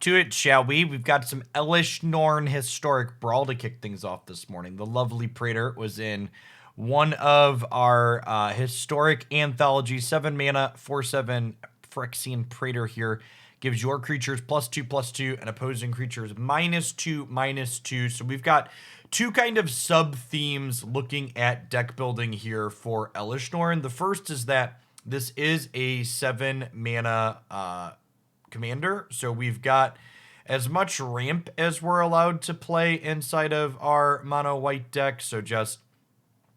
to it, shall we? We've got some Elesh Norn historic Brawl to kick things off this morning. The lovely Praetor was in one of our historic anthology 7 mana 4/7 Phyrexian Praetor here. Gives your creatures +2/+2 and opposing creatures -2/-2. So we've got two kind of sub themes looking at deck building here for Elesh Norn. The first is that this is a 7 mana commander, so we've got as much ramp as we're allowed to play inside of our mono white deck. So just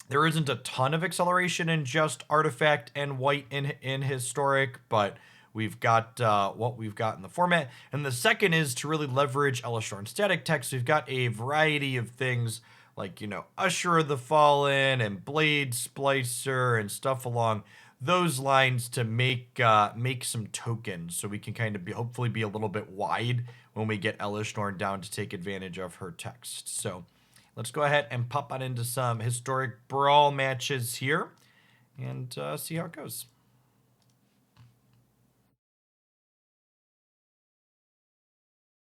there isn't a ton of acceleration in just artifact and white in historic, but we've got what we've got in the format. And the second is to really leverage Elesh Norn static text. We've got a variety of things like, you know, Usher of the Fallen and Blade Splicer and stuff along those lines to make some tokens, so we can kind of hopefully be a little bit wide when we get Elesh Norn down to take advantage of her text. So let's go ahead and pop on into some historic Brawl matches here and see how it goes.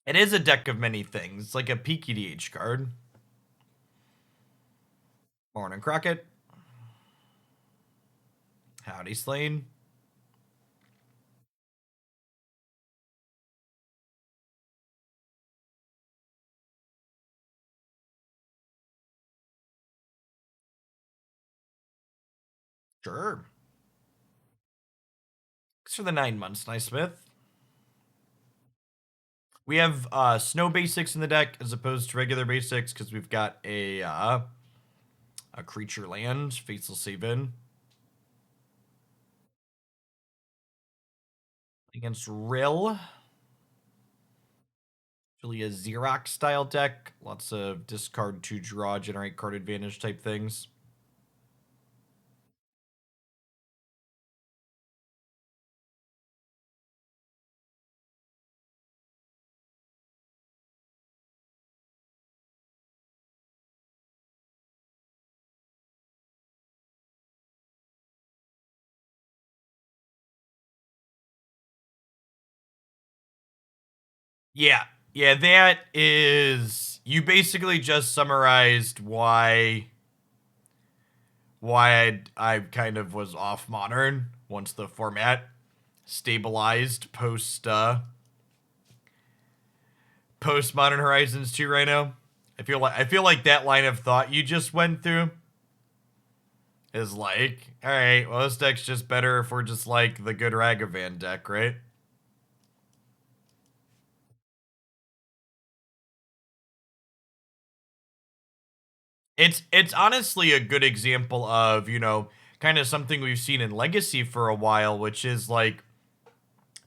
It is a deck of many things. It's like a PKDH card. Morning Crockett. Howdy Slane. Sure. Thanks for the 9 months, Smith. We have snow basics in the deck as opposed to regular basics because we've got a creature land, Faceless Haven. Against Rill. Really a Xerox style deck. Lots of discard to draw, generate card advantage type things. Yeah, that is, you basically just summarized why I kind of was off Modern once the format stabilized post Modern Horizons 2 right now. I feel like that line of thought you just went through is like, all right, well, this deck's just better if we're just like the good Ragavan deck, right? It's honestly a good example of, you know, kind of something we've seen in Legacy for a while, which is like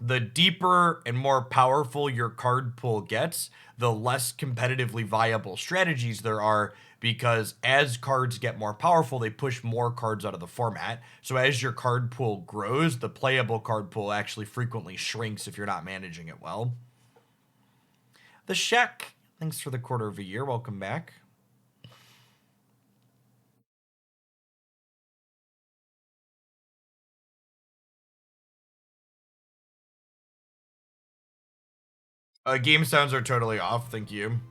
the deeper and more powerful your card pool gets, the less competitively viable strategies there are, because as cards get more powerful, they push more cards out of the format. So as your card pool grows, the playable card pool actually frequently shrinks if you're not managing it well. The Shek, thanks for the quarter of a year. Welcome back. Game sounds are totally off. Thank you.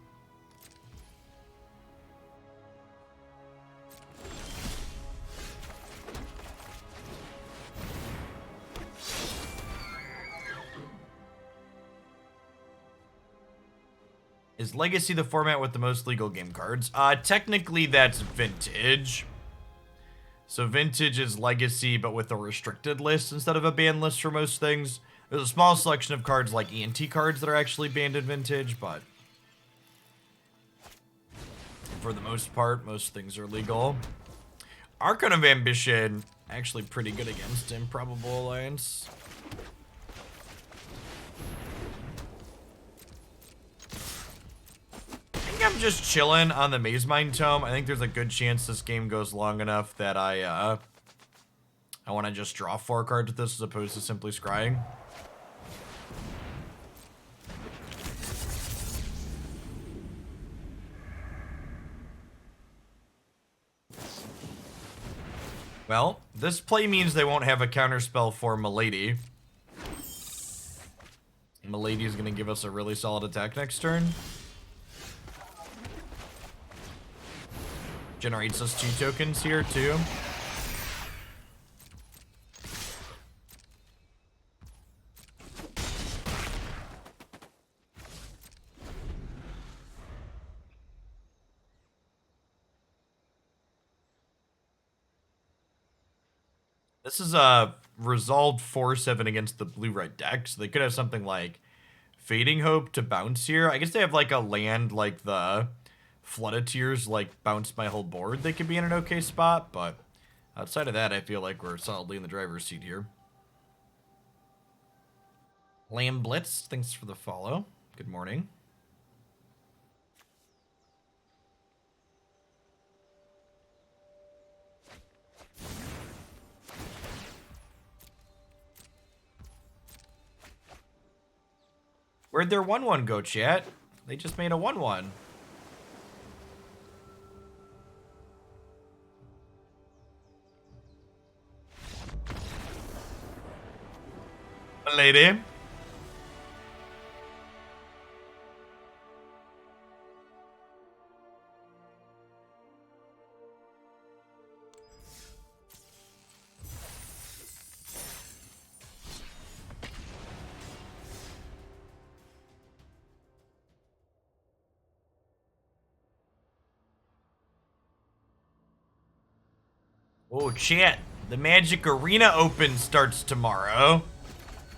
Is Legacy the format with the most legal game cards? Technically, that's Vintage. So Vintage is Legacy, but with a restricted list instead of a banned list for most things. There's a small selection of cards like ENT cards that are actually banned in Vintage, but for the most part, most things are legal. Archon of Ambition, actually pretty good against Improbable Alliance. I'm just chilling on the Mazemind Tome. I think there's a good chance this game goes long enough that I want to just draw 4 cards with this as opposed to simply scrying. Well, this play means they won't have a counterspell for Milady. lady is going to give us a really solid attack next turn. Generates us 2 tokens here, too. This is a resolved 4/7 against the blue-red deck, so they could have something like Fading Hope to bounce here. I guess they have like a land like the Flood of Tears, like bounce my whole board. They could be in an okay spot, but outside of that, I feel like we're solidly in the driver's seat here. Lamb Blitz, thanks for the follow. Good morning. Where'd their 1/1 go, chat? They just made a 1/1. Lady. Oh, chat. The Magic Arena Open starts tomorrow.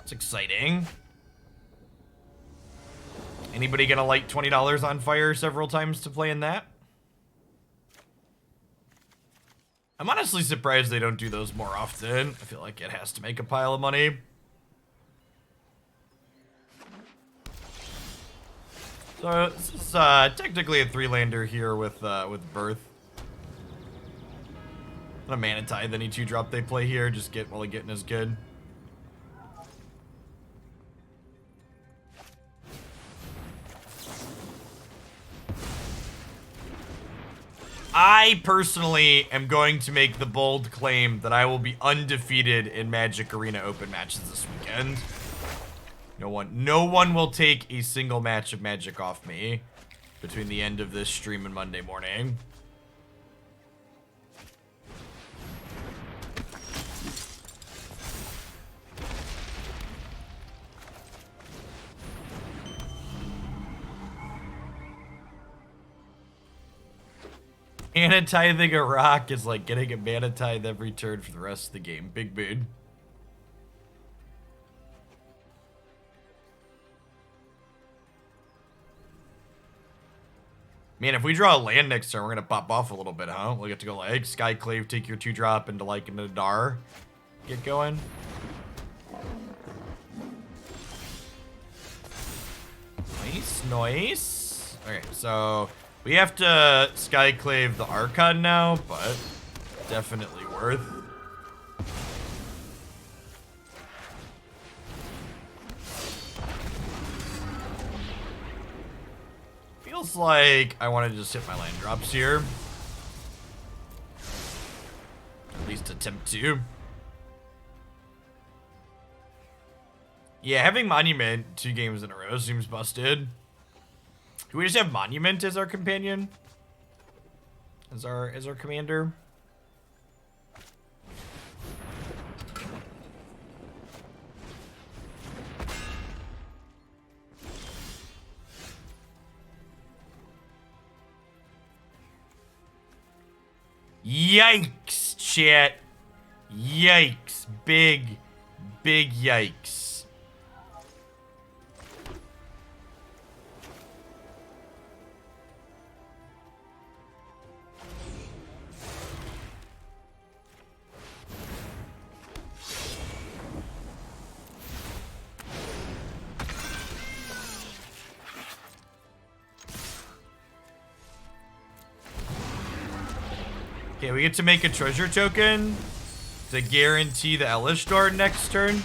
It's exciting. Anybody gonna light $20 on fire several times to play in that? I'm honestly surprised they don't do those more often. I feel like it has to make a pile of money. So this is technically a 3-lander here with Birth. A Mana Tithe, any 2-drop they play here, just get while getting is good. I personally am going to make the bold claim that I will be undefeated in Magic Arena Open matches this weekend. No one will take a single match of Magic off me between the end of this stream and Monday morning. Mana Tithing a rock is like getting a Mana Tithe every turn for the rest of the game. Big mood. Man, if we draw a land next turn, we're gonna pop off a little bit, huh? We'll get to go like Skyclave, take your 2-drop into like an Adar. Get going. Nice, nice. Okay, so we have to Skyclave the Archon now, but definitely worth. Feels like I want to just hit my land drops here. At least attempt to. Yeah, having Monument 2 games in a row seems busted. Do we just have Monument as our companion? As our commander? Yikes, chat. Yikes. Big yikes. Okay, we get to make a treasure token to guarantee the Elesh Norn next turn.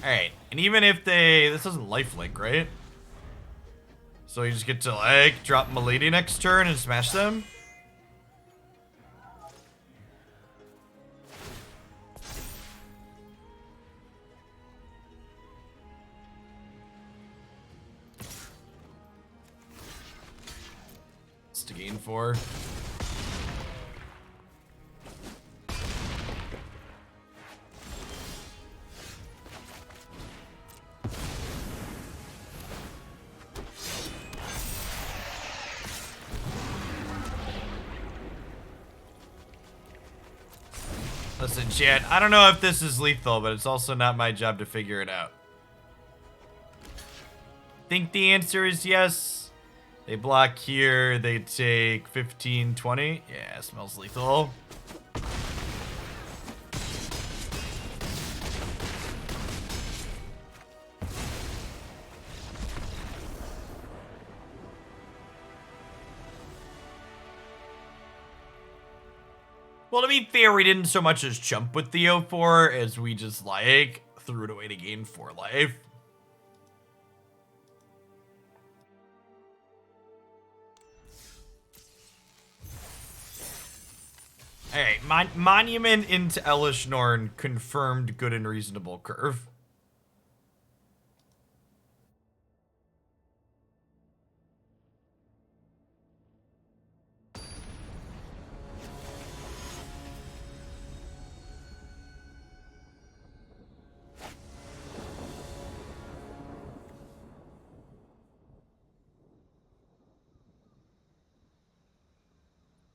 Alright, and even if they... This isn't lifelink, right? So you just get to, like, drop Milady next turn and smash them? It's to gain 4. Listen, chat, I don't know if this is lethal, but it's also not my job to figure it out. Think the answer is yes. They block here, they take 15, 20. Yeah, smells lethal. Well, to be fair, we didn't so much as jump with the 0-4 as we just, like, threw it away to gain 4 life. Alright, Monument into Elesh Norn confirmed good and reasonable curve.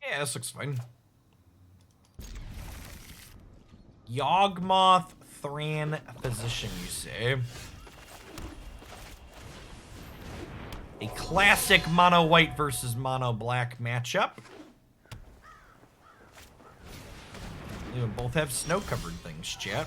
Yeah, this looks fine. Yawgmoth Thraben Physician, you say? A classic mono white versus mono black matchup. They both have snow covered things, chat.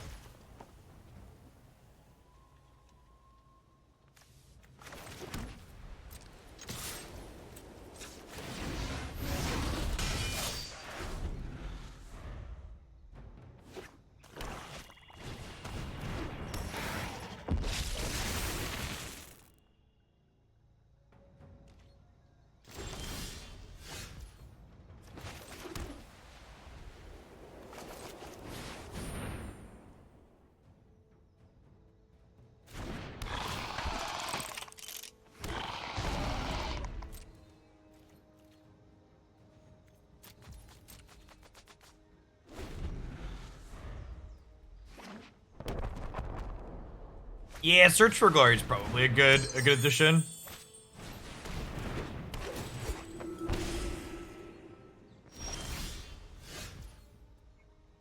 Yeah, Search for Glory is probably a good addition.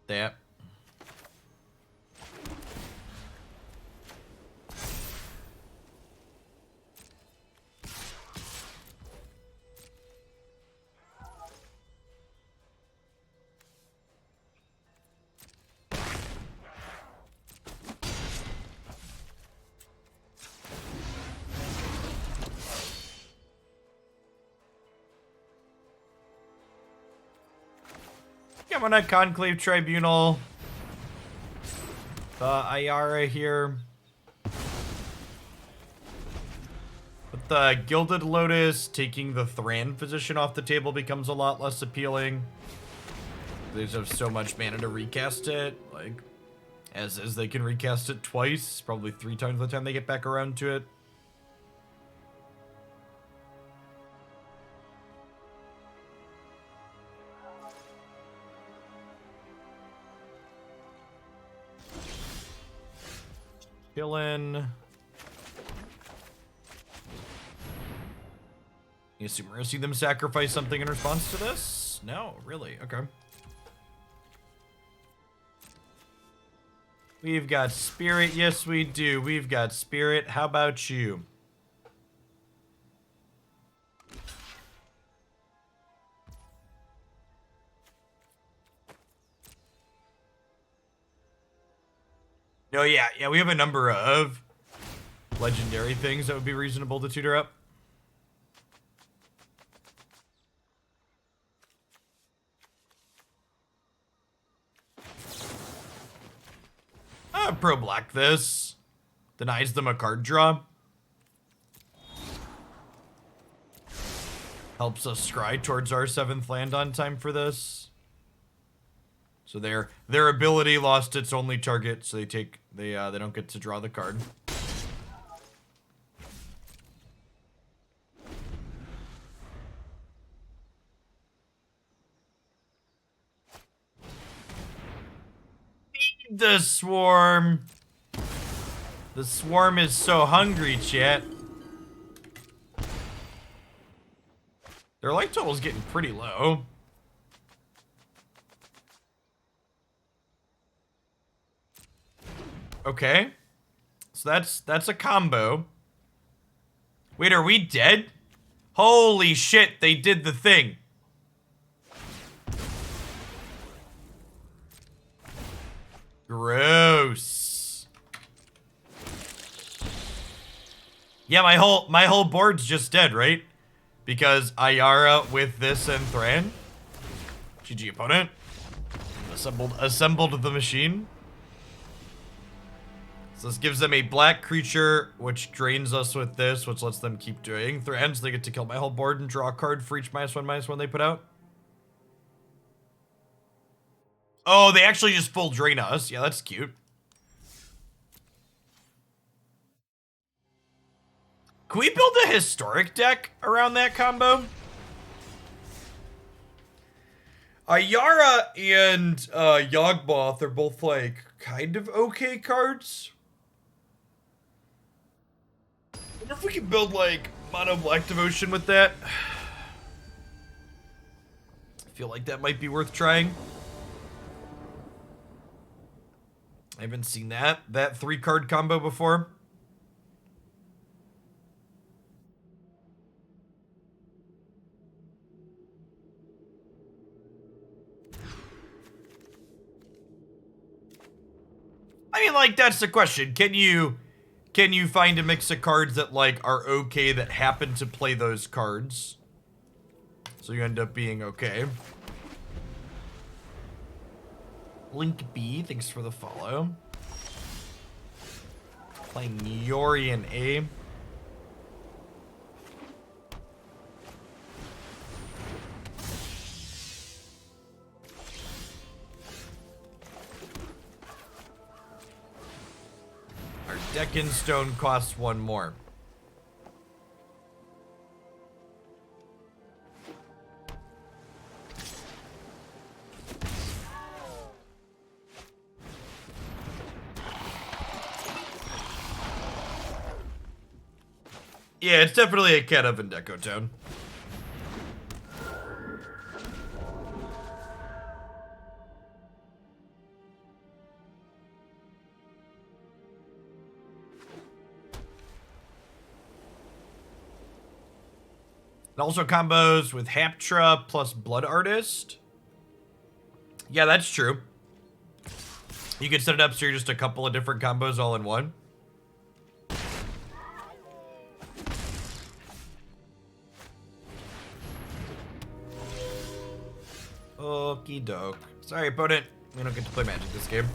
That. I'm on a Conclave Tribunal. The Ayara here. With the Gilded Lotus, taking the Thran position off the table becomes a lot less appealing. They just have so much mana to recast it. Like, as they can recast it twice, probably 3 times by the time they get back around to it. Chillin'. You assume we're gonna see them sacrifice something in response to this? No, really? Okay. We've got Spirit. Yes, we do. We've got Spirit. How about you? No, yeah, we have a number of legendary things that would be reasonable to tutor up. Pro-black this. Denies them a card draw. Helps us scry towards our 7th land on time for this. So their ability lost its only target, so they don't get to draw the card. Feed the swarm. The swarm is so hungry, chat. Their life total is getting pretty low. Okay. So that's a combo. Wait, are we dead? Holy shit, they did the thing. Gross. Yeah, my whole board's just dead, right? Because Ayara with this and Thran. GG opponent. Assembled the machine. So this gives them a black creature, which drains us with this, which lets them keep doing Thran, so they get to kill my whole board and draw a card for each -1/-1 they put out. Oh, they actually just full drain us. Yeah, that's cute. Can we build a historic deck around that combo? Ayara and Yawgmoth are both like kind of okay cards. I wonder if we can build like Mono Black Devotion with that. I feel like that might be worth trying. I haven't seen that 3-card combo before. I mean, like, that's the question. Can you find a mix of cards that, like, are okay that happen to play those cards? So you end up being okay. Link B, thanks for the follow. Playing Yorian A. Our Deccan Stone costs 1 more. Yeah, it's definitely a Cat of Deco tone. And also combos with Haptra plus Blood Artist. Yeah, that's true. You could set it up so you're just a couple of different combos all in one. Okie doke. Sorry, opponent. We don't get to play Magic this game.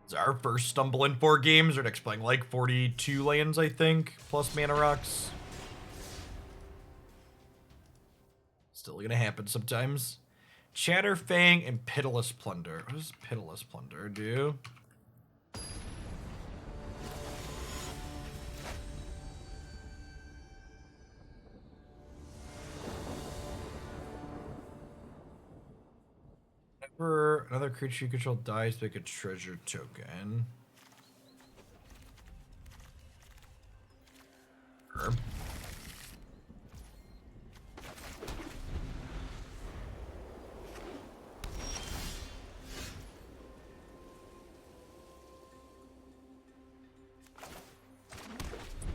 It's our first stumble in 4 games. Our deck's playing like 42 lands, I think, plus mana rocks. Still gonna happen sometimes. Chatterfang and Pitiless Plunder. What does Pitiless Plunder do? Whenever another creature you control dies, make a treasure token. Sure.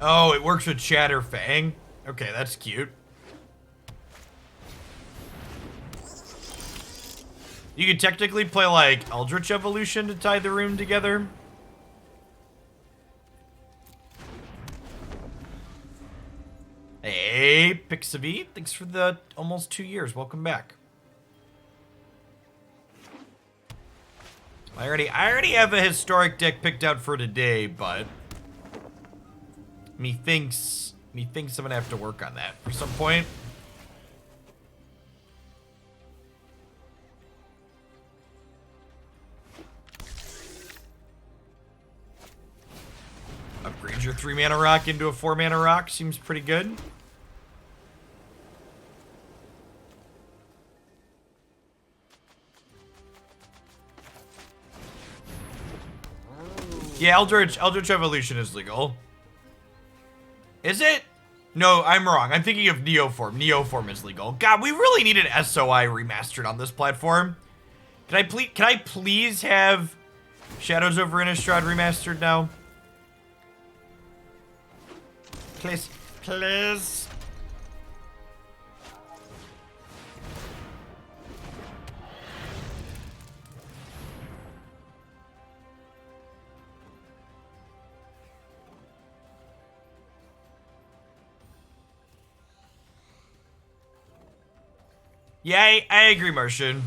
Oh, it works with Chatterfang. Okay, that's cute. You could technically play, like, Eldritch Evolution to tie the room together. Hey, Pixavi, thanks for the almost 2 years. Welcome back. I already have a historic deck picked out for today, but methinks I'm gonna have to work on that for some point. Upgrade your 3-mana rock into a 4-mana rock seems pretty good. Yeah, Eldritch Evolution is legal. Is it? No, I'm wrong. I'm thinking of Neoform. Neoform is legal. God, we really need an SOI remastered on this platform. Can I please have Shadows over Innistrad remastered now? Please. Please. Yeah, I agree, Martian.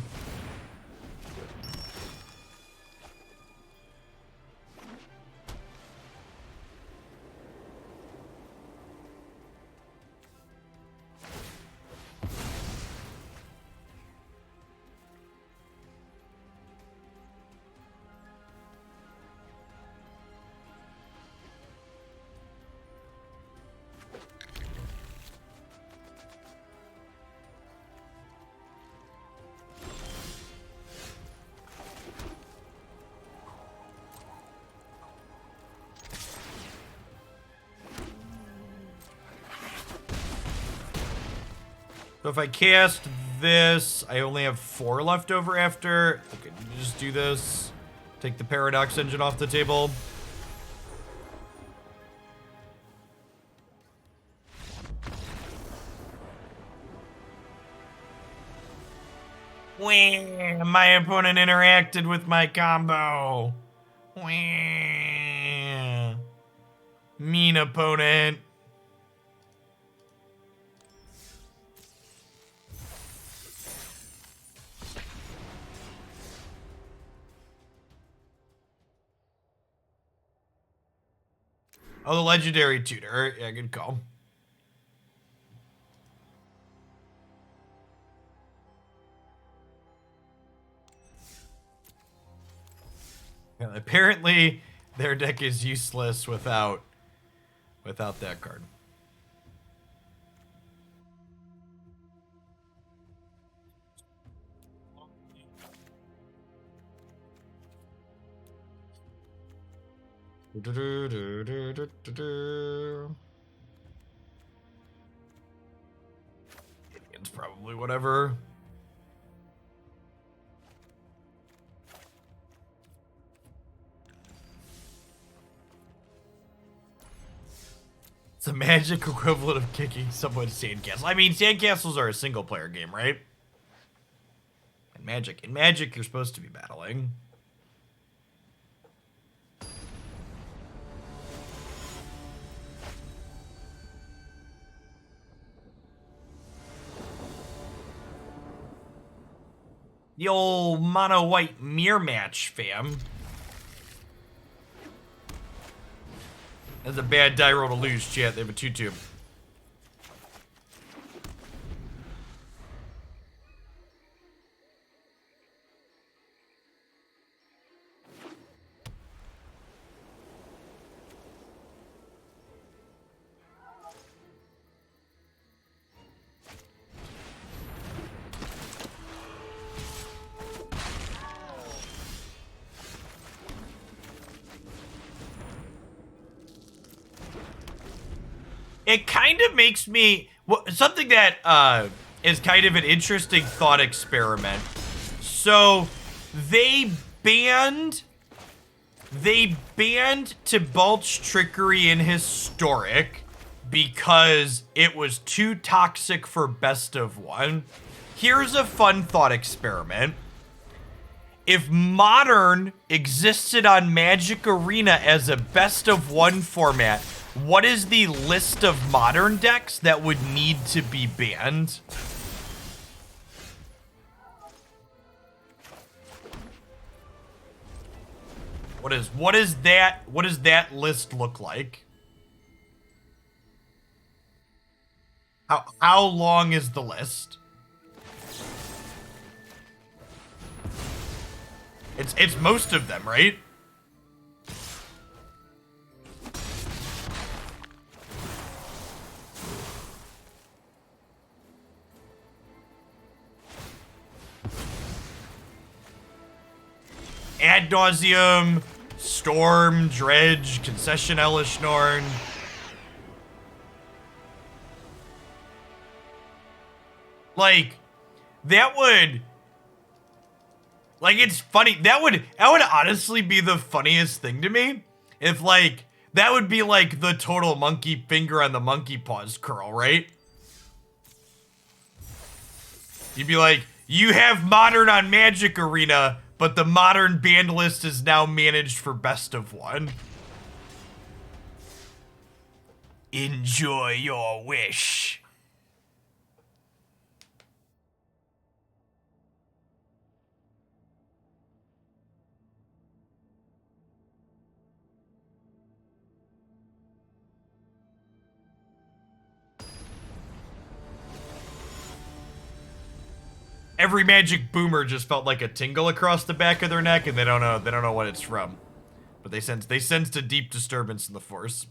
So if I cast this, I only have 4 left over after. Okay, just do this. Take the Paradox Engine off the table. Wah, my opponent interacted with my combo. Wah. Mean opponent. Oh, the legendary tutor. Yeah, good call. Yeah, apparently, their deck is useless without that card. It's probably whatever. It's a Magic equivalent of kicking someone's sandcastle. I mean, sandcastles are a single player game, right? In Magic, you're supposed to be battling. The old mono white mirror match, fam. That's a bad die roll to lose, chat. They have a 2-2. It kind of makes me something that is kind of an interesting thought experiment. So they banned Tibalt's Trickery in Historic because it was too toxic for best of one. Here's a fun thought experiment. If Modern existed on Magic Arena as a best of one format, What is the list of modern decks that would need to be banned? What does that list look like? How long is the list? It's most of them, right? Ad nauseum, Storm, Dredge, Concession, Elesh Norn. Like, that would... Like, it's funny. That would honestly be the funniest thing to me. If, like, that would be, like, the total monkey finger on the monkey paws curl, right? You'd be like, you have Modern on Magic Arena, but the Modern banned list is now managed for best of one. Enjoy your wish. Every Magic boomer just felt like a tingle across the back of their neck, and they don't know what it's from. But they sensed a deep disturbance in the force.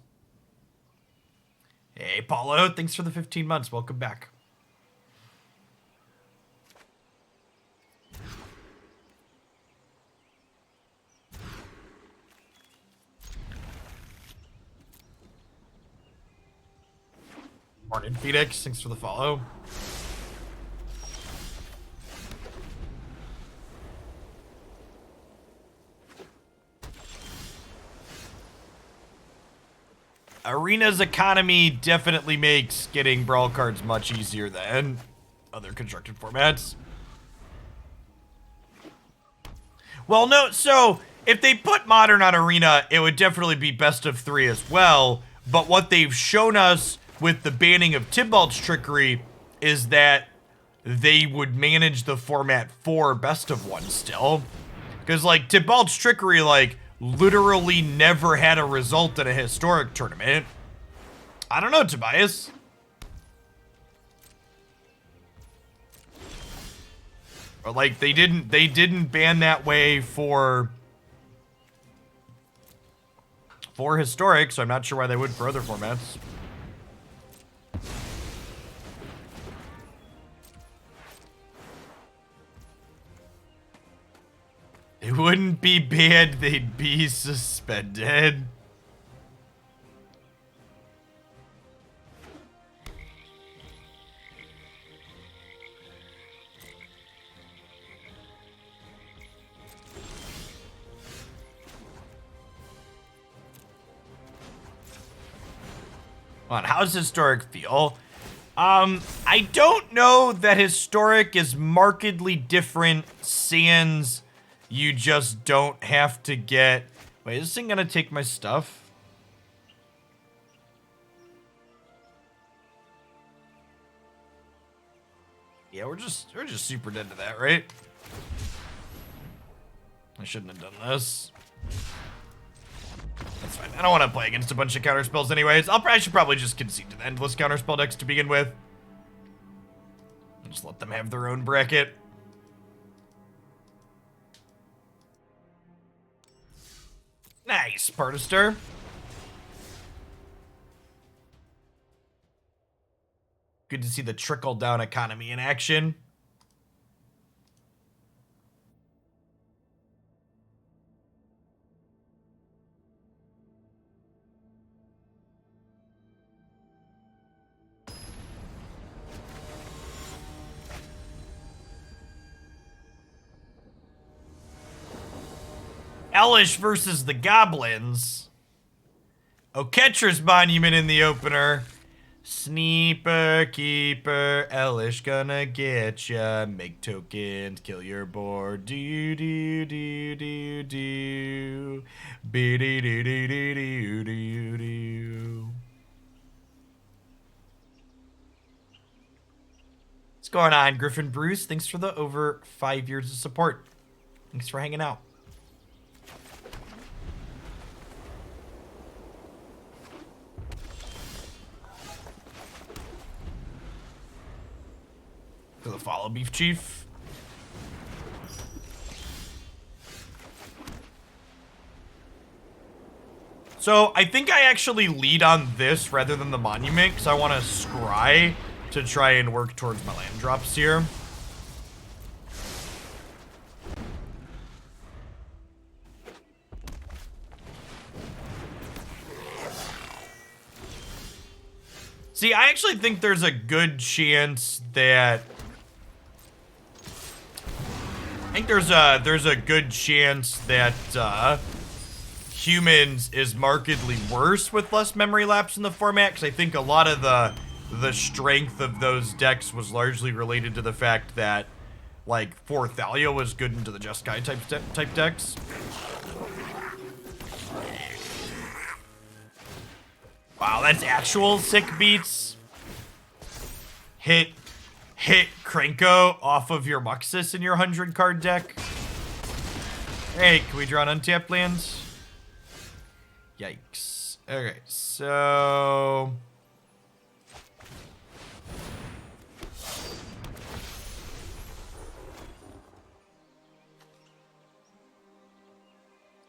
Hey, Paulo, thanks for the 15 months. Welcome back. Morning, Phoenix. Thanks for the follow. Arena's economy definitely makes getting Brawl cards much easier than other constructed formats. Well, no, so if they put Modern on Arena, it would definitely be best of 3 as well. But what they've shown us with the banning of Tybalt's Trickery is that they would manage the format for best of 1 still. Because, like, Tybalt's Trickery, like, literally never had a result in a historic tournament. I don't know, Tobias. Or like they didn't ban that way for historic, so I'm not sure why they would for other formats. They wouldn't be banned, they'd be suspended. Hold on, how's historic feel? I don't know that historic is markedly different sans you just don't have to get... Wait, is this thing gonna take my stuff? Yeah, we're just super dead to that, right? I shouldn't have done this. That's fine. I don't want to play against a bunch of counterspells anyways. I should probably just concede to the endless counterspell decks to begin with. Just let them have their own bracket. Nice, Partister. Good to see the trickle-down economy in action. Elesh versus the Goblins. Oketra's Monument in the opener. Sneeper, keeper, Elesh gonna get ya. Make tokens, kill your board. Do do do do do. Be do do do do do do do. What's going on, Griffin Bruce? Thanks for the over 5 years of support. Thanks for hanging out. To the follow, Beef Chief. So I think I actually lead on this rather than the monument because I want to scry to try and work towards my land drops here. See, I actually think there's a good chance that there's a good chance that Humans is markedly worse with less memory lapse in the format, because I think a lot of the strength of those decks was largely related to the fact that, like, 4 Thalia was good into the Jeskai type decks. Wow, that's actual sick beats. Hit Krenko off of your Muxus in your 100 card deck. Hey, can we draw an untapped lands? Yikes. Okay, so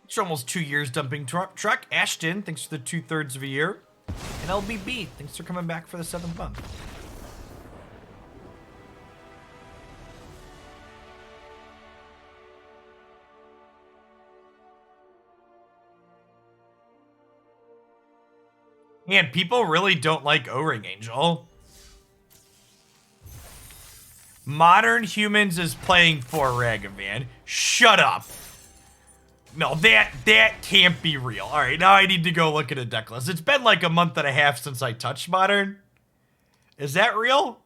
it's almost 2 years dumping truck. Ashton, thanks for the 2/3 of a year. And LBB, thanks for coming back for the 7th month. Man, people really don't like O-Ring Angel. Modern Humans is playing for Ragavan. Shut up. No, that can't be real. All right, now I need to go look at a deck list. It's been like a month and a half since I touched Modern. Is that real?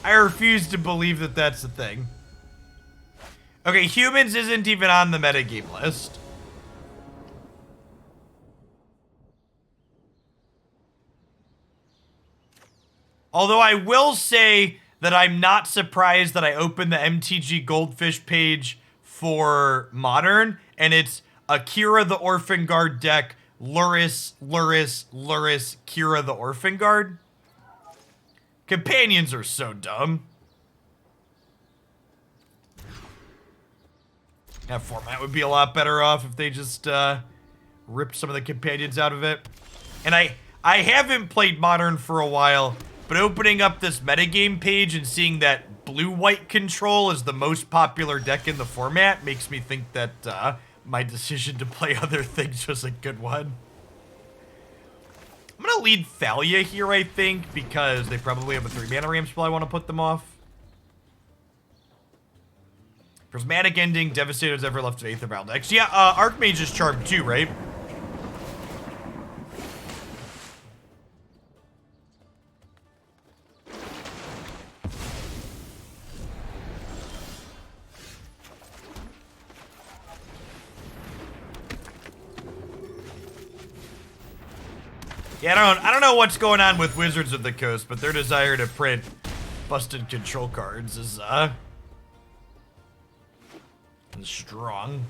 I refuse to believe that that's the thing. Okay, Humans isn't even on the metagame list. Although I will say that I'm not surprised that I opened the MTG Goldfish page for Modern, and it's Akira the Orphan Guard deck, Luris, Kira the Orphan Guard. Companions are so dumb. That format would be a lot better off if they just ripped some of the companions out of it. And I haven't played Modern for a while, but opening up this metagame page and seeing that blue-white control is the most popular deck in the format makes me think that my decision to play other things was a good one. I'm gonna lead Thalia here, I think, because they probably have a 3-mana ramp spell I want to put them off. Prismatic Ending, Devastator's ever left of Aether Battle decks. Yeah, Archmage is Charmed too, right? Yeah, I don't know what's going on with Wizards of the Coast, but their desire to print busted control cards is strong.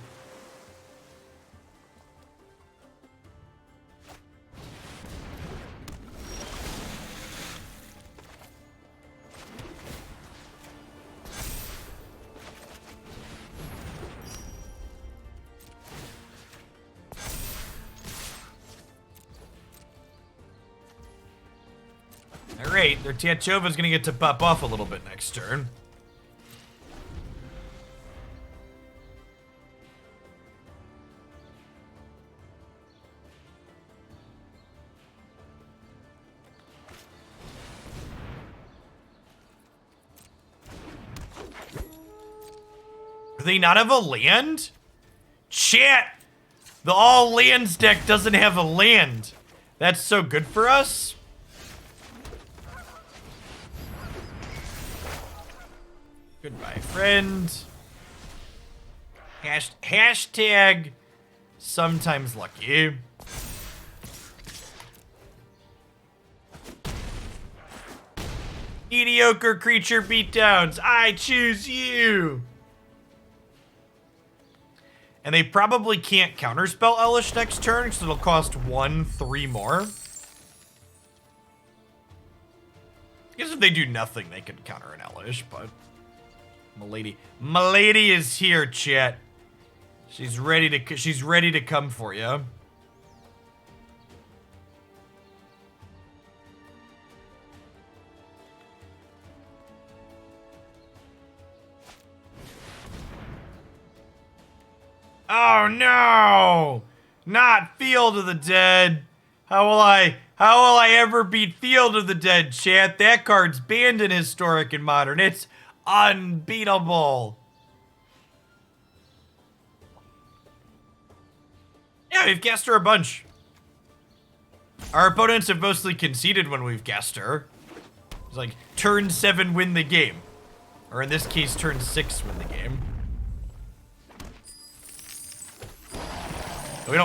Alright, their Tiachova's gonna get to pop off a little bit next turn. Do they not have a land? Chat! The all lands deck doesn't have a land. That's so good for us. Goodbye, friend. Hashtag sometimes lucky. Mediocre creature beatdowns. I choose you. And they probably can't counterspell Elesh next turn because it'll cost 3 more. I guess if they do nothing, they can counter an Elesh, but Milady is here, chat. She's ready to come for you. Oh no! Not Field of the Dead. How will I ever beat Field of the Dead, chat? That card's banned in Historic and Modern. It's unbeatable. Yeah, we've gassed her a bunch. Our opponents have mostly conceded when we've gassed her. It's like, turn 7, win the game. Or in this case, turn 6, win the game.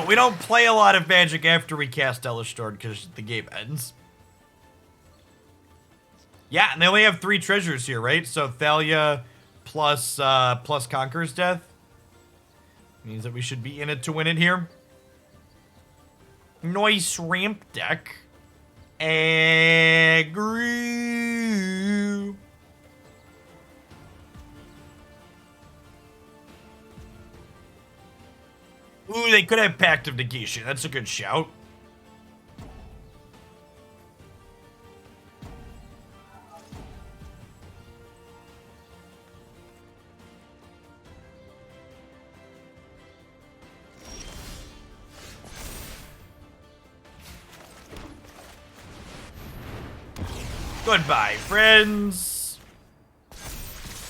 We don't play a lot of Magic after we cast Elesh Norn because the game ends. Yeah, and they only have 3 treasures here, right? So Thalia plus Conqueror's Death means that we should be in it to win it here. Nice ramp deck. Agree. Ooh, they could have Pact of Negation. That's a good shout. Goodbye, friends.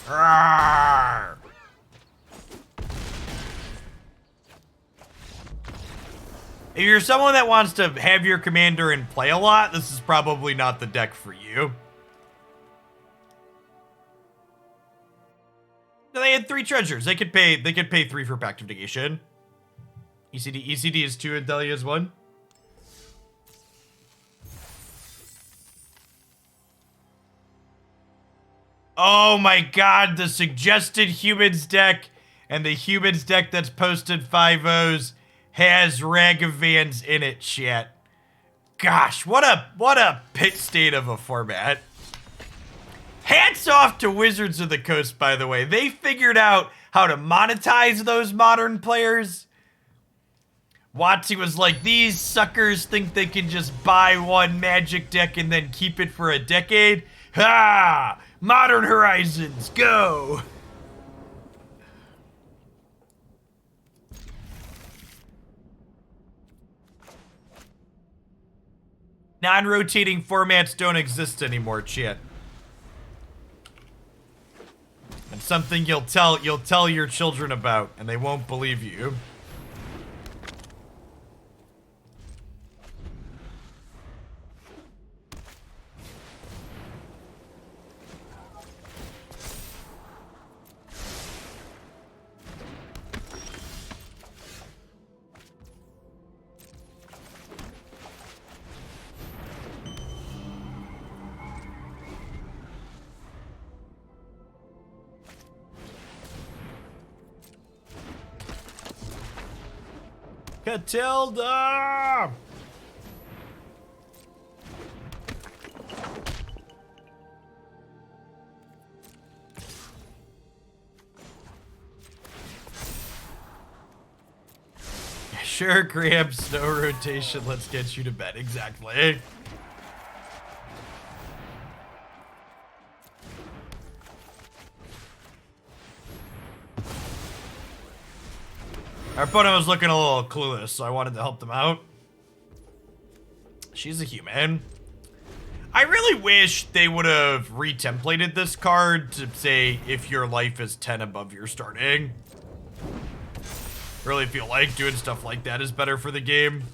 Rawr. If you're someone that wants to have your commander and play a lot, this is probably not the deck for you. No, they had 3 treasures. They could pay 3 for Pact of Negation. ECD is 2 and Thalia is 1. Oh my god, the suggested humans deck and the humans deck that's posted 5-0s has Ragavans in it, chat. Gosh, what a pit state of a format. Hats off to Wizards of the Coast, by the way. They figured out how to monetize those modern players. WotC was like, these suckers think they can just buy one Magic deck and then keep it for a decade. Ha! Modern Horizons, go! Non-rotating formats don't exist anymore, chat. And something you'll tell your children about, and they won't believe you. Catilda! Sure, Gramps, no rotation, let's get you to bed, exactly. Our opponent was looking a little clueless, so I wanted to help them out. She's a human. I really wish they would have retemplated this card to say if your life is 10 above your starting. Really feel like doing stuff like that is better for the game.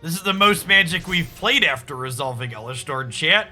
This is the most Magic we've played after resolving Elesh Norn, chat.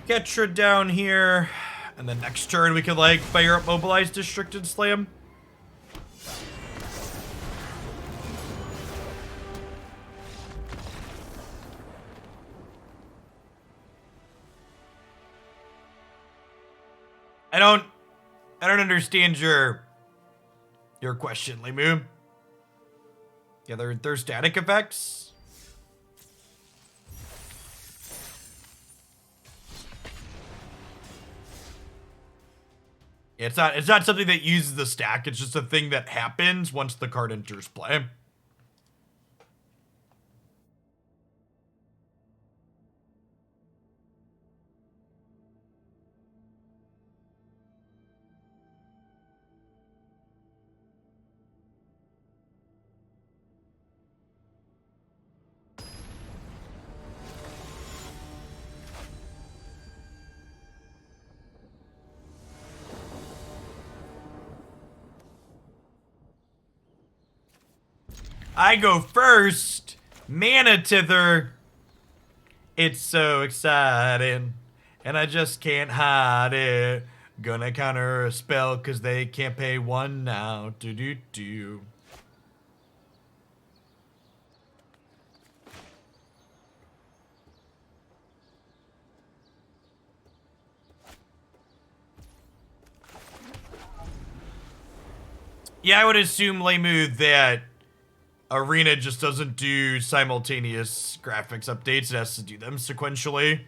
Oketra down here, and then next turn we could like fire up Mobilized District and slay him. I don't understand your question, Limu. Yeah, they're static effects. It's not something that uses the stack, it's just a thing that happens once the card enters play. I go first. Mana Tithe. It's so exciting. And I just can't hide it. Gonna counter a spell because they can't pay one now. Do. Yeah, I would assume, Limu, that Arena just doesn't do simultaneous graphics updates. It has to do them sequentially.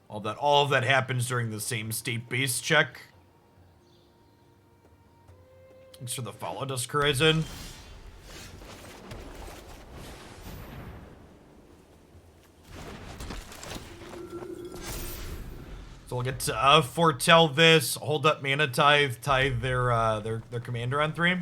All of that happens during the same state-based check. Thanks for the follow, Dusk Horizon. So we'll get to foretell this. Hold up Mana Tithe, tithe their commander on 3.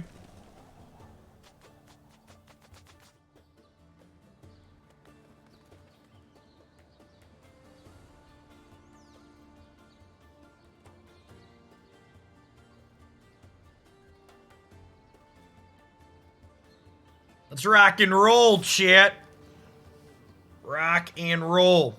Let's rock and roll, chat. Rock and roll.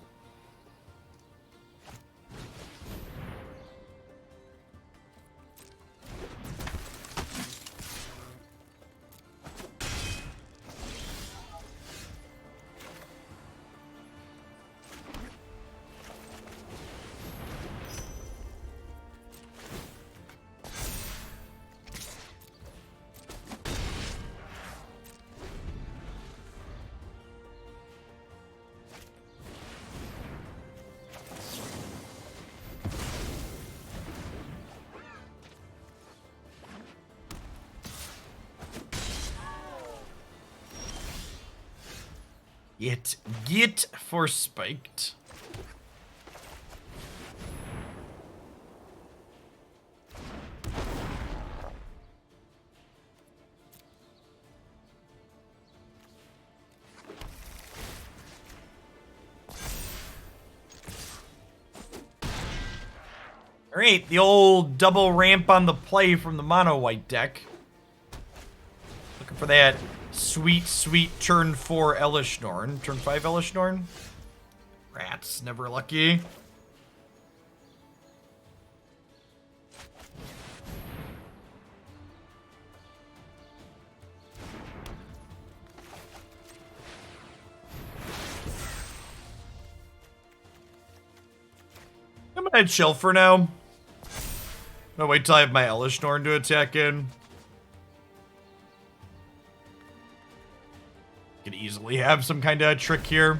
Get for spiked. All right, the old double ramp on the play from the mono white deck. Looking for that sweet, sweet turn 4 Elesh Norn. Turn 5 Elesh Norn. Rats, never lucky. I'm gonna chill for now. I'm gonna wait till I have my Elesh Norn to attack in. Could easily have some kind of trick here.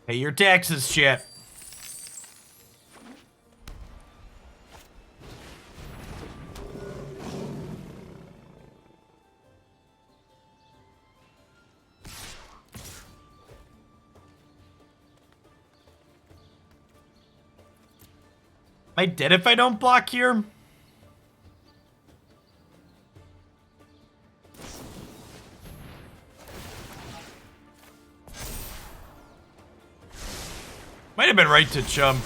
Pay your taxes, chat. I dead if I don't block here? Might have been right to jump.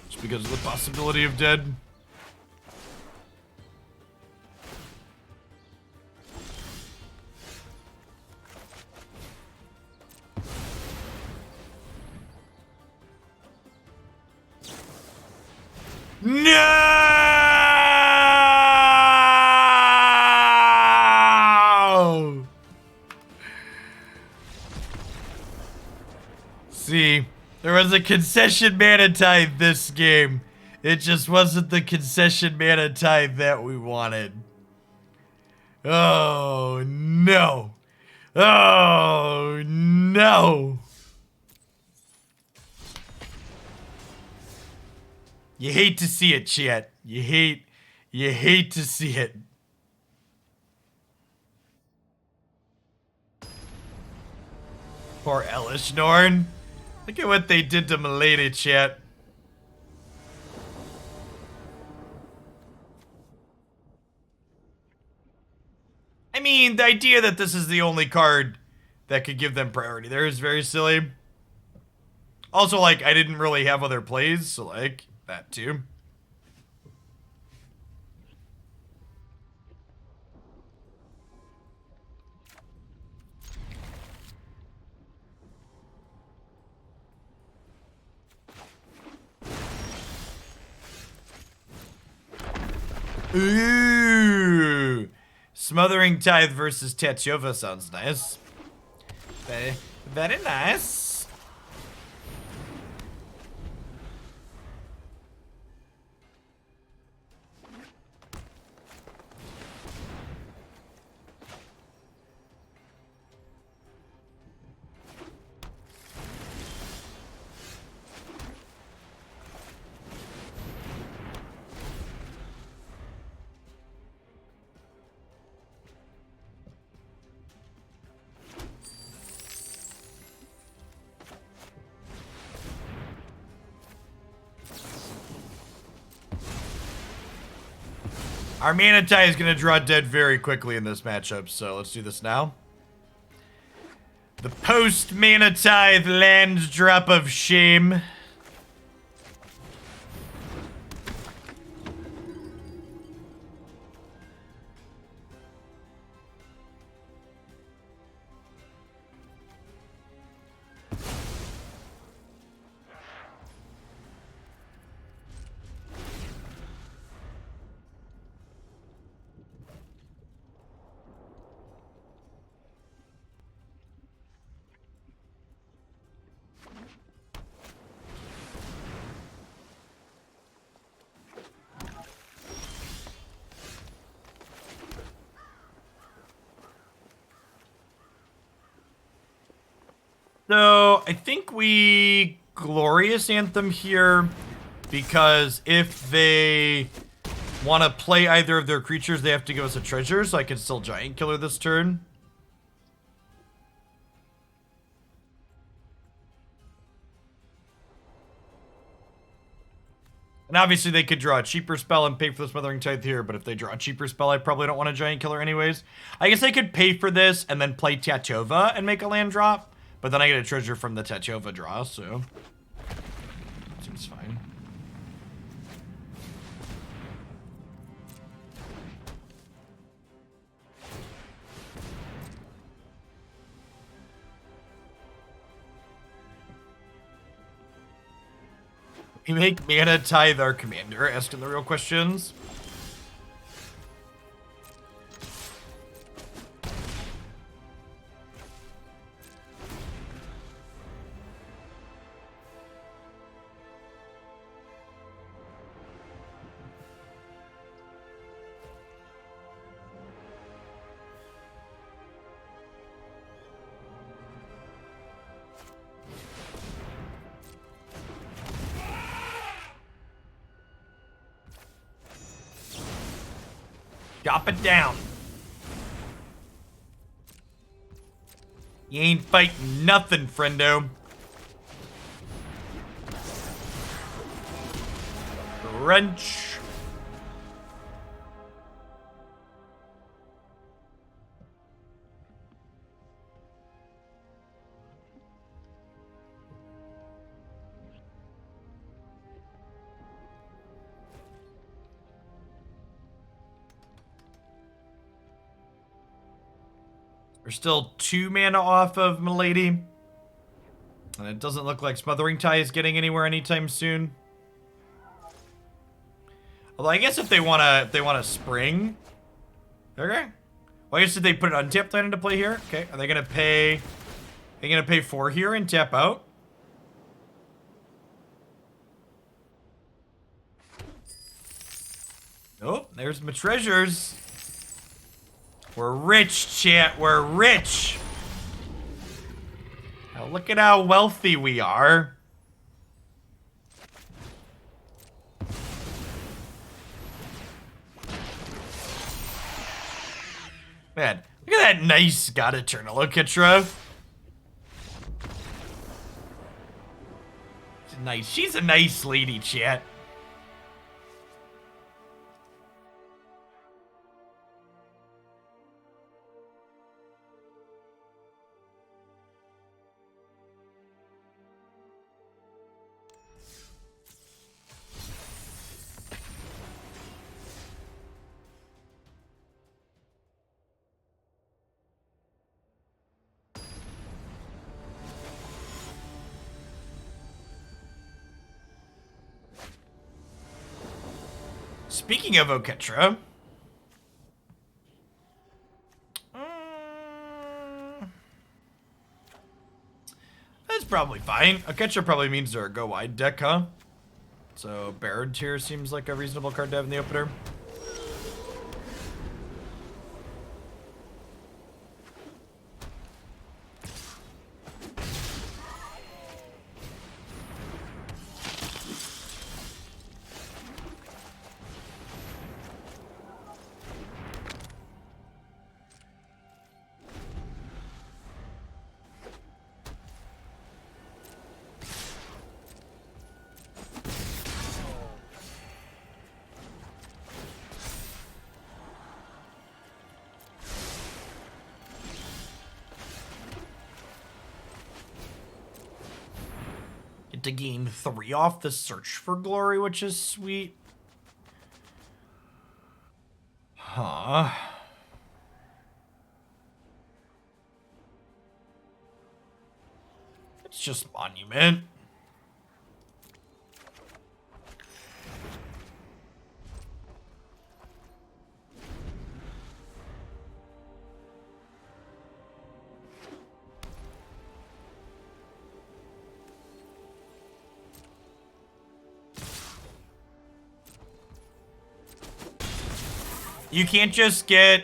Just because of the possibility of dead. No! See, there was a concession Mana Tithe this game. It just wasn't the concession Mana Tithe that we wanted. Oh, no. Oh, no. You hate to see it, chat. You hate to see it. Poor Elesh Norn. Look at what they did to Milady, chat. I mean, the idea that this is the only card that could give them priority there is very silly. Also, like, I didn't really have other plays, so, like, that too. Ooh. Smothering Tithe versus Tachyova sounds nice. Very, very nice. Our Mana Tithe is going to draw dead very quickly in this matchup, so let's do this now. The post-Mana Tithe land drop of shame. So, I think we Glorious Anthem here, because if they want to play either of their creatures, they have to give us a treasure, so I can still Giant Killer this turn. And obviously they could draw a cheaper spell and pay for the Smothering Tithe here, but if they draw a cheaper spell, I probably don't want a Giant Killer anyways. I guess I could pay for this and then play Tachyova and make a land drop. But then I get a treasure from the Tachyova draw, so seems fine. We make Mana Tithe our commander, asking the real questions. Chop it down. You ain't fighting nothing, friendo. Wrench. We're still 2 mana off of Milady. And it doesn't look like Smothering Tithe is getting anywhere anytime soon. Although I guess if they wanna spring. Okay. Well, I guess did they put an untapped land into play here? Okay. Are they gonna pay 4 here and tap out? Oh, there's my treasures. We're rich, chat. We're rich. Now look at how wealthy we are. Man, look at that nice God-Eternal Oketra. She's nice. She's a nice lady, chat. Speaking of Oketra, that's probably fine. Oketra probably means they're a go wide deck, huh? So Baron Tier seems like a reasonable card to have in the opener. To gain 3 off the Search for Glory, which is sweet. Huh. It's just Monument. You can't just get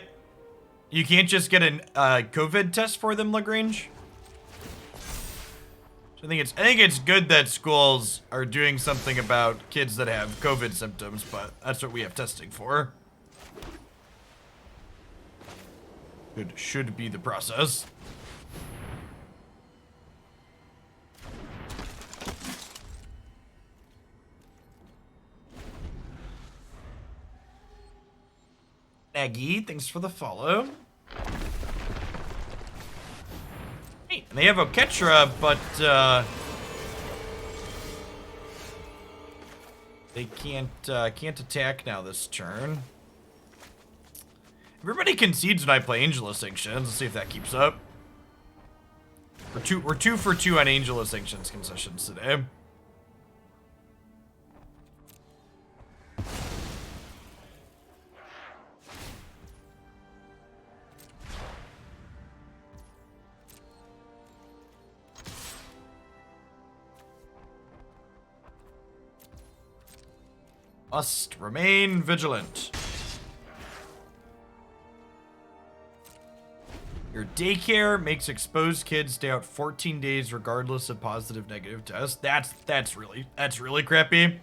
an COVID test for them, Lagrange. So I think it's good that schools are doing something about kids that have COVID symptoms, but that's what we have testing for. It should be the process. Aggie, thanks for the follow. Hey, and they have Oketra, but they can't attack now this turn. Everybody concedes when I play Angel of Sanctions. Let's see if that keeps up. We're two for 2 on Angel of Sanctions concessions today. Must remain vigilant. Your daycare makes exposed kids stay out 14 days regardless of positive negative tests. That's really crappy.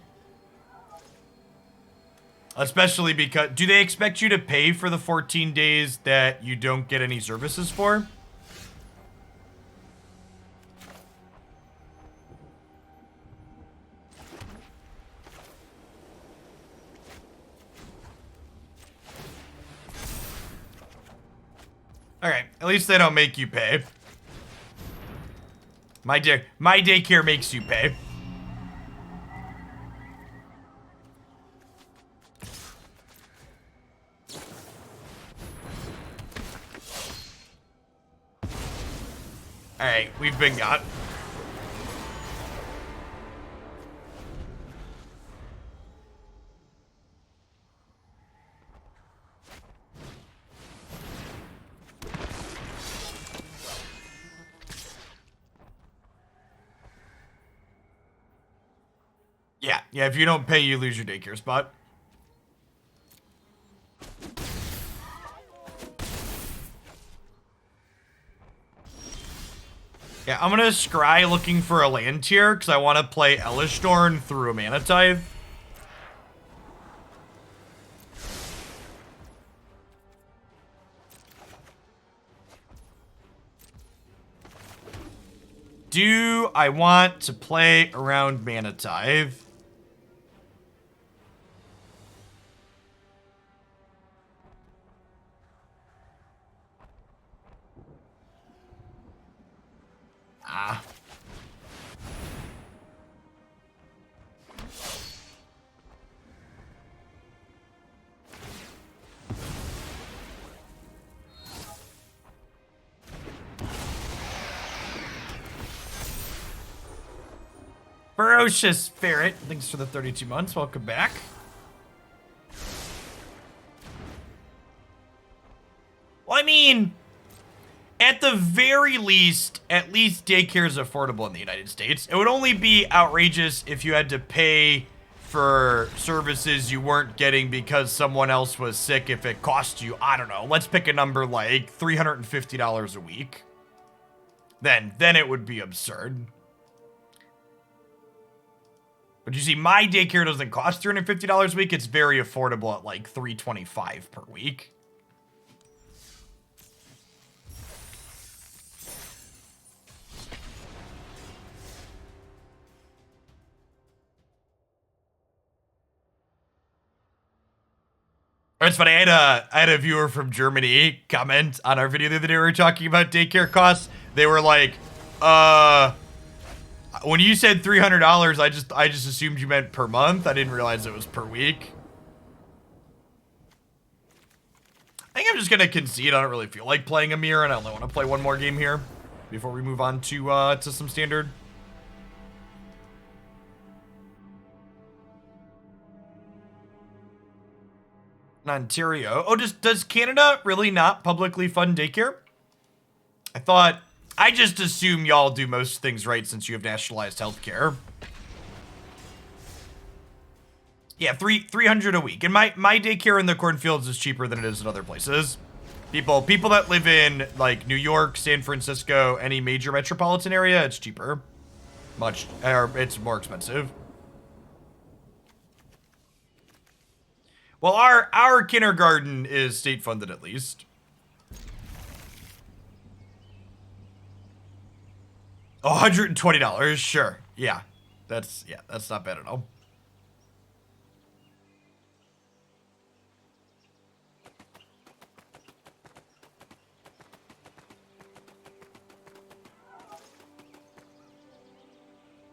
Especially because do they expect you to pay for the 14 days that you don't get any services for? Okay, at least they don't make you pay. My daycare makes you pay. Alright, we've been got. Yeah, if you don't pay, you lose your daycare spot. Yeah, I'm gonna scry looking for a land tier, because I want to play Elesh Norn through a Mana Tithe. Do I want to play around Mana Tithe? Ferocious Ferret, thanks for the 32 months. Welcome back. Well, I mean, at the very least, at least daycare is affordable in the United States. It would only be outrageous if you had to pay for services you weren't getting because someone else was sick. If it cost you, I don't know, let's pick a number like $350 a week. Then it would be absurd. But you see, my daycare doesn't cost $350 a week. It's very affordable at like $325 per week. It's funny, I had a viewer from Germany comment on our video the other day. We were talking about daycare costs. They were like, when you said $300, I just assumed you meant per month. I didn't realize it was per week. I think I'm just gonna concede. I don't really feel like playing a mirror, and I only want to play one more game here before we move on to some standard. Ontario. Oh, does Canada really not publicly fund daycare? I just assume y'all do most things right since you have nationalized healthcare. Yeah, $300 a week. And my daycare in the cornfields is cheaper than it is in other places. People that live in like New York, San Francisco, any major metropolitan area, it's cheaper. It's more expensive. Well, our kindergarten is state funded at least. $120, sure. Yeah. That's not bad at all.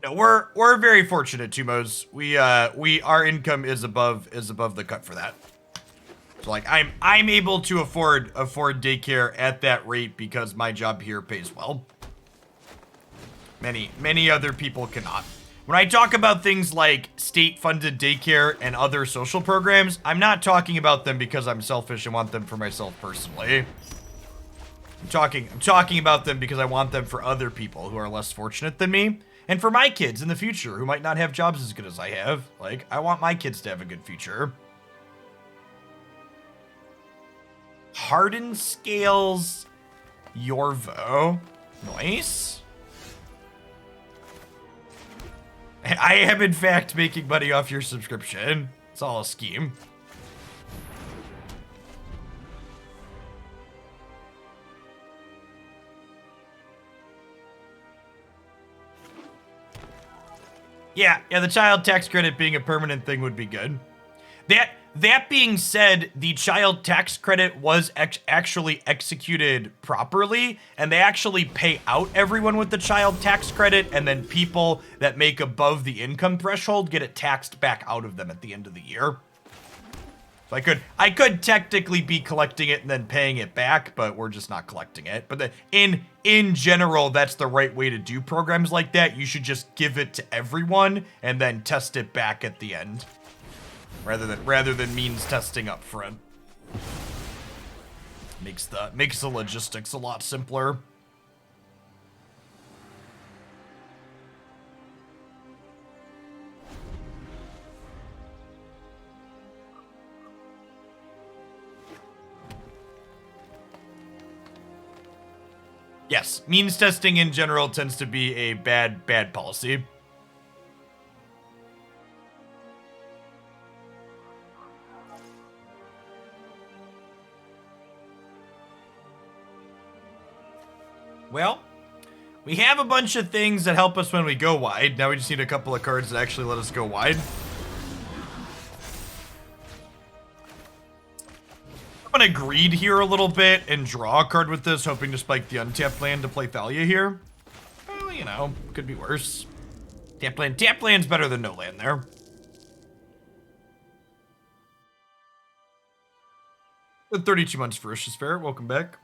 No, we're very fortunate, Tumos. Our income is above the cut for that. So like I'm able to afford daycare at that rate because my job here pays well. Many other people cannot. When I talk about things like state-funded daycare and other social programs, I'm not talking about them because I'm selfish and want them for myself personally. I'm talking about them because I want them for other people who are less fortunate than me. And for my kids in the future who might not have jobs as good as I have. Like, I want my kids to have a good future. Hardened Scales Yorvo. Nice. I am, in fact, making money off your subscription. It's all a scheme. Yeah, the child tax credit being a permanent thing would be good. That being said, the child tax credit was actually executed properly, and they actually pay out everyone with the child tax credit, and then people that make above the income threshold get it taxed back out of them at the end of the year. So I could technically be collecting it and then paying it back, but we're just not collecting it. But in general, that's the right way to do programs like that. You should just give it to everyone and then test it back at the end. Rather than means testing up front. Makes the logistics a lot simpler. Yes, means testing in general tends to be a bad policy. Well, we have a bunch of things that help us when we go wide. Now we just need a couple of cards that actually let us go wide. I'm gonna greed here a little bit and draw a card with this, hoping to spike the untapped land to play Thalia here. Well, you know, could be worse. Tapped land's better than no land there. The 32 months Ferocious Ferret, welcome back.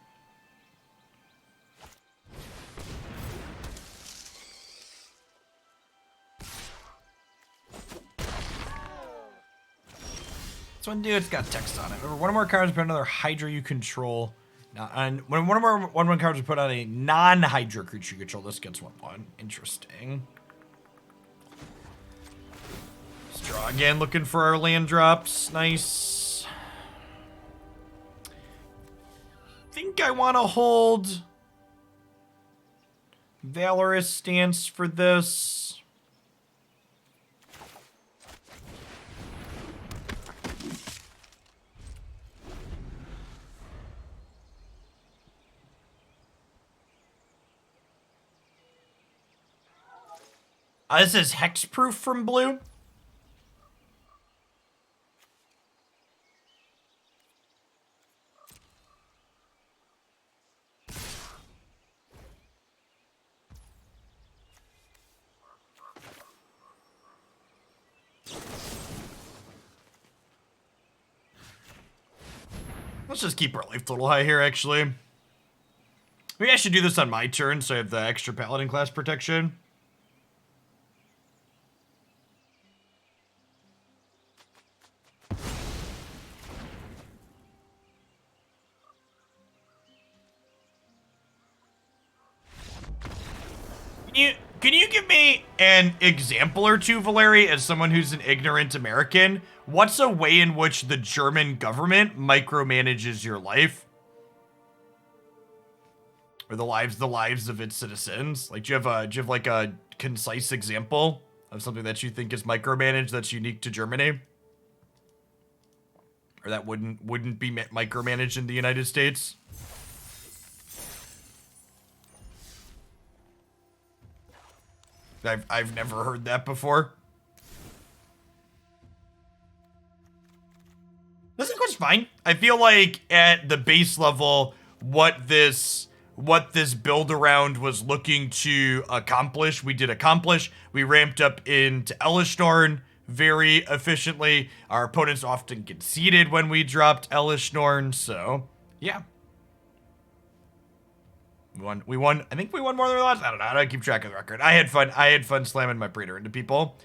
One dude, it's got text on it. Remember, one of our cards put another Hydra you control. And when one of our one cards put on a non-Hydra creature you control, this gets 1/1. Interesting. Let's draw again, looking for our land drops. Nice. I think I want to hold Valorous Stance for this. This is hexproof from blue. Let's just keep our life total high here, actually. Maybe I should do this on my turn so I have the extra Paladin class protection. Can you give me an example or two, Valeri, as someone who's an ignorant American? What's a way in which the German government micromanages your life? Or the lives of its citizens? Like, do you have like a concise example of something that you think is micromanaged that's unique to Germany? Or that wouldn't be micromanaged in the United States? I've never heard that before. This is fine. I feel like at the base level, what this build around was looking to accomplish, we did accomplish. We ramped up into Elesh Norn very efficiently. Our opponents often conceded when we dropped Elesh Norn, so yeah. We won. I think we won more than we lost. I don't know. I don't keep track of the record. I had fun slamming my Praetor into people.